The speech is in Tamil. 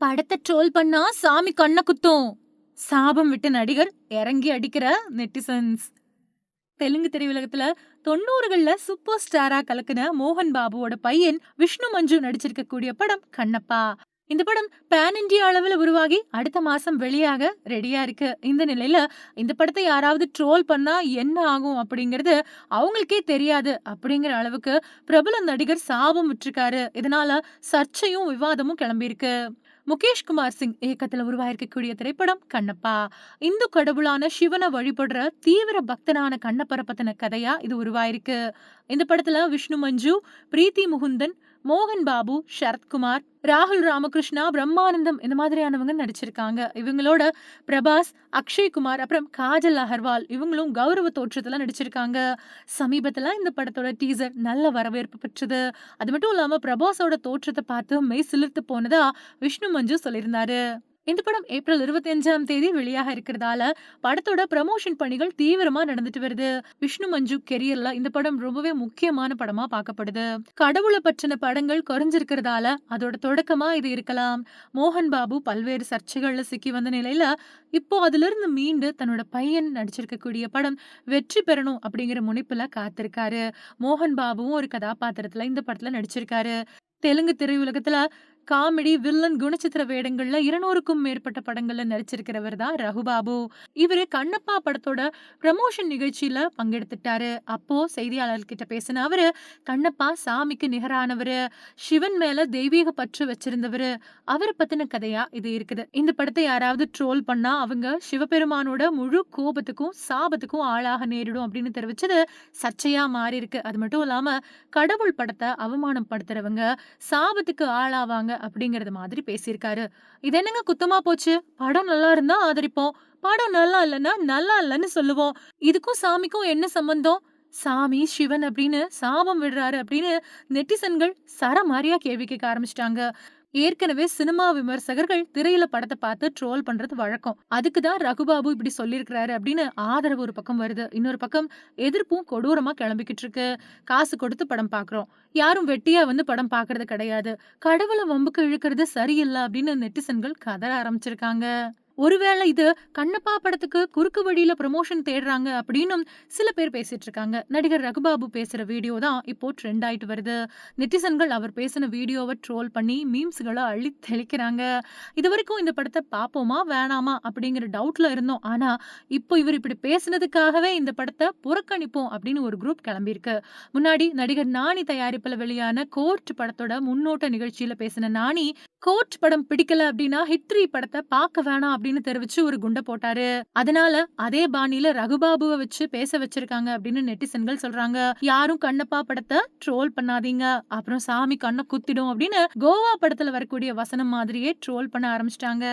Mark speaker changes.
Speaker 1: படத்த ட்ரோல் பண்ணா சாமி கண்ண குத்தும். சாபம் விட்ட நடிகர் இறங்கி அடிக்கிற நெட்டிசன்ஸ். தெலுங்கு திரையுலகத்துல 90கள்ல சூப்பர் ஸ்டாரா கலக்குன மோகன் பாபுவோட பையன் விஷ்ணு மஞ்சு நடிச்சிருக்கக்கூடிய படம் கண்ணப்பா. இந்த படம் பேன் இண்டியா அளவுல உருவாகி அடுத்த மாசம் வெளியாக ரெடியா இருக்கு. இந்த நிலையில இந்த படத்தை யாராவது ட்ரோல் பண்ணா என்ன ஆகும் அப்படிங்கறது அவங்களுக்கே தெரியாது அப்படிங்கிற அளவுக்கு பிரபல நடிகர் சாபம் விட்டிருக்காரு. இதனால சர்ச்சையும் விவாதமும் கிளம்பியிருக்கு. முகேஷ் குமார் சிங் இயக்கத்துல உருவாயிருக்கக்கூடிய திரைப்படம் கண்ணப்பா. இந்து கடவுளான சிவனை வழிபடுற தீவிர பக்தனான கண்ணப்பரை பத்தின கதையா இது உருவாயிருக்கு. இந்த படத்துல விஷ்ணு மஞ்சு, பிரீத்தி முகுந்தன், மோகன் பாபு, சரத்குமார், ராகுல் ராமகிருஷ்ணா, பிரம்மானந்தம் இந்த மாதிரியானவங்க நடிச்சிருக்காங்க. இவங்களோட பிரபாஸ், அக்ஷய் குமார், அப்புறம் காஜல் அகர்வால் இவங்களும் கௌரவ தோற்றத்துல நடிச்சிருக்காங்க. சமீபத்துல இந்த படத்தோட டீசர் நல்ல வரவேற்பு பெற்றது. அது மட்டும் இல்லாம பிரபாஸோட தோற்றத்தை பார்த்து மெய் சிலிர்த்து போனதா விஷ்ணு மஞ்சு சொல்லியிருந்தாரு. இந்த படம் ஏப்ரல் 25ஆம் தேதி வெளியாக இருக்கிறதால படத்தோட ப்ரமோஷன் பணிகள் தீவிரமா நடந்துட்டு வருது. விஷ்ணு மஞ்சு கெரியர்ல இந்த படம் ரொம்பவே முக்கியமான படமா பார்க்கப்படுது. கடவுளை பற்றின படங்கள் குறைஞ்சிருக்கிறதால அதோட தொடக்கமா இது இருக்கலாம். மோகன் பாபு பல்வேறு சர்ச்சைகள்ல சிக்கி வந்த நிலையில இப்போ அதுல இருந்து மீண்டு தன்னோட பையன் நடிச்சிருக்கக்கூடிய படம் வெற்றி பெறணும் அப்படிங்கிற முனைப்புல காத்திருக்காரு. மோகன் பாபுவும் ஒரு கதாபாத்திரத்துல இந்த படத்துல நடிச்சிருக்காரு. தெலுங்கு திரையுலகத்துல காமெடி, வில்லன், குணச்சித்திர வேடங்கள்ல 200க்கும் மேற்பட்ட படங்கள்ல நடிச்சிருக்கிறவர் தான் ரகுபாபு. இவரு கண்ணப்பா படத்தோட ப்ரமோஷன் நிகழ்ச்சியில பங்கெடுத்துட்டாரு. அப்போ செய்தியாளர்கிட்ட பேசின அவரு, கண்ணப்பா சாமிக்கு நிகரானவரு, சிவன் மேல தெய்வீக பற்று வச்சிருந்தவரு, அவரை பத்தின கதையா இது இருக்குது. இந்த படத்தை யாராவது ட்ரோல் பண்ணா அவங்க சிவபெருமானோட முழு கோபத்துக்கும் சாபத்துக்கும் ஆளாக நேரிடும் அப்படின்னு தெரிவிச்சது சர்ச்சையா மாறி இருக்கு. அது மட்டும் இல்லாம கடவுள் படத்தை அவமானம் படுத்துறவங்க சாபத்துக்கு ஆளாவாங்க அப்படிங்கறது மாதிரி பேசியிருக்காரு. இது என்னங்க குத்தமா போச்சு? படம் நல்லா இருந்தா ஆதரிப்போம், படம் நல்லா இல்லன்னா நல்லா இல்லன்னு சொல்லுவோம். இதுக்கும் சாமிக்கும் என்ன சம்பந்தம்? சாமி சிவன் அப்படின்னு சாபம் விடுறாரு அப்படின்னு நெட்டிசன்கள் சரமாரியா கேள்வி கேட்க ஆரம்பிச்சிட்டாங்க. ஏற்கனவே சினிமா விமர்சகர்கள் திரையில படத்தை பார்த்து ட்ரோல் பண்றது வழக்கம். அதுக்குதான் ரகுபாபு இப்படி சொல்லியிருக்கிறாரு அப்படின்னு ஆதரவு ஒரு பக்கம் வருது. இன்னொரு பக்கம் எதிர்ப்பும் கொடூரமா கிளம்பிக்கிட்டு இருக்கு. காசு கொடுத்து படம் பாக்குறோம், யாரும் வெட்டியா வந்து படம் பாக்குறது கிடையாது, கடவுளை வம்புக்கு இழுக்கிறது சரியில்லை அப்படின்னு நெட்டிசன்கள் கதற ஆரம்பிச்சிருக்காங்க. ஒருவேளை இது கண்ணப்பா படத்துக்கு குறுக்கு வழியில ப்ரமோஷன் தேடுறாங்க அப்படின்னும் சில பேர் பேசிட்டு இருக்காங்க. நடிகர் ரகுபாபு பேசுற வீடியோ தான் இப்போ ட்ரெண்ட் ஆயிட்டு வருது. நெட்டிசன்கள் அவர் பேசின வீடியோவை ட்ரோல் பண்ணி மீம்ஸ்களை அள்ளி தெளிக்கிறாங்க. இது வரைக்கும் இந்த படத்தை பாப்போமா வேணாமா அப்படிங்கிற டவுட்ல இருந்தோம். ஆனா இப்போ இவர் இப்படி பேசினதுக்காகவே இந்த படத்தை புறக்கணிப்போம் அப்படின்னு ஒரு குரூப் கிளம்பியிருக்கு. முன்னாடி நடிகர் நானி தயாரிப்புல வெளியான கோர்ட் படத்தோட முன்னோட்ட நிகழ்ச்சியில பேசின நானி, கோர்ட் படம் பிடிக்கல அப்படின்னா ஹிட் 3 படத்தை பார்க்க வேணாம் அப்படின்னு தெரிவிச்சு ஒரு குண்டை போட்டாரு. அதனால அதே பாணியில ரகுபாபுவை வச்சு பேச வச்சிருக்காங்க அப்படின்னு நெட்டிசன்கள் சொல்றாங்க. யாரும் கண்ணப்பா படத்தை ட்ரோல் பண்ணாதீங்க, அப்புறம் சாமி கண்ணை குத்திடும் அப்படின்னு கோவா படத்துல வரக்கூடிய வசனம் மாதிரியே ட்ரோல் பண்ண ஆரம்பிச்சிட்டாங்க.